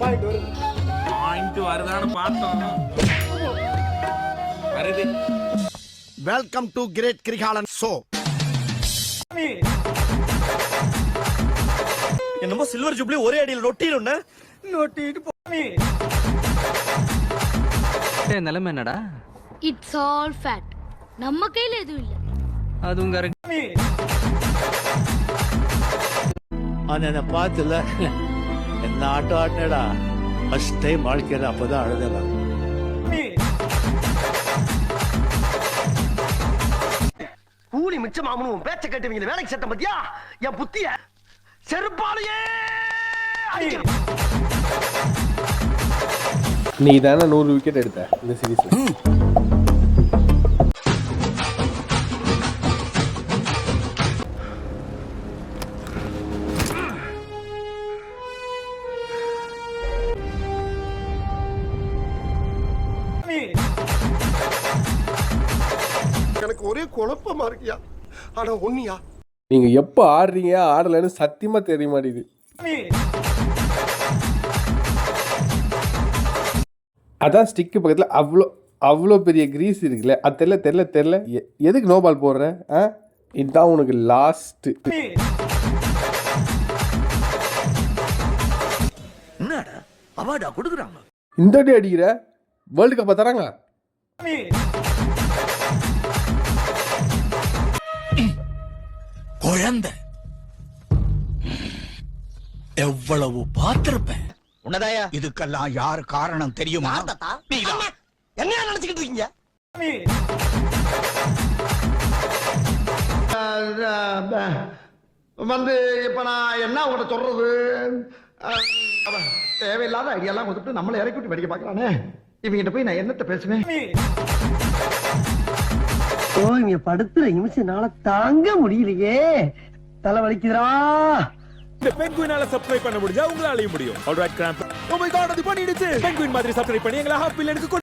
Point வருதான்னு பார்த்தோம். வருது. Welcome to great Kirikalan show. என்னமோ சில்வர் ஜூப்ளி ஒரே அடியில் நொட்டிடும்னா நொட்டிட்டு போமி. நிலைமை என்னடா? It's all fate. நம்ம கையில எதுவும் இல்ல. அதுவும் கரெக்ட். ஆனா பாத்துல என்ன ஆட்டம் ஆடினடா. ஃபர்ஸ்ட் டைம் வாழ்க்கையில அப்பதான் அழுதலாம். கூலி மிச்சமாமனும் பேச்ச கேட்டுவீங்க வேலைக்கு சட்டம் பத்தியா என் புத்திய செருப்பாலேயே நீ தானே 100 விக்கெட் எடுத்த இந்த சீரீஸ்ல. எனக்கு ஒரே குழப்பமா இருக்கியா. ஆனா ஒண்ணியா நீங்க எப்ப ஆடுறீங்க ஆடலன்னு சத்தியமா தெரிய மாட்டேங்குது. அதான் ஸ்டிக்கு பக்கத்துல அவ்வளோ பெரிய கிரீஸ் இருக்குல்ல. அது தெரியல எதுக்கு நோ பால் போடுற? இதுதான் உனக்கு லாஸ்ட். என்னடா அவார்டா கொடுக்குறாங்க. இந்த அடி அடிக்கிற வேர்ல்டு கப் தராங்க. குழந்தை எவ்வளவு பார்த்திருப்பேன். உன்னதாயா இதுக்கெல்லாம் யார் காரணம் தெரியுமா? என்ன நினைச்சுக்கிட்டு இருக்கீங்க? வந்து இப்ப நான் என்ன உங்கள்கிட்ட சொல்றது. தேவையில்லாத ஐடியாலாம் கொடுத்துட்டு நம்மளை இறக்கி விட்டு படிக்க பாக்குறானே. இவங்கிட்ட போய் நான் என்னத்த பேசுவேன். ஓ இங்க படுத்துற நிமிஷம்னால தாங்க முடியலையே. தலை வலிக்குதுடா. இந்த பெங்குயினால சப்ஸ்கிரைப் பண்ண முடிஞ்சா உங்களாலையும் முடியும். Alright cramp. Oh my God அது பண்ணிடுச்சு. பெங்குயின் மாதிரி சப்ஸ்கிரைப் பண்ணி எங்களை ஹாப் பில்லியனுக்கு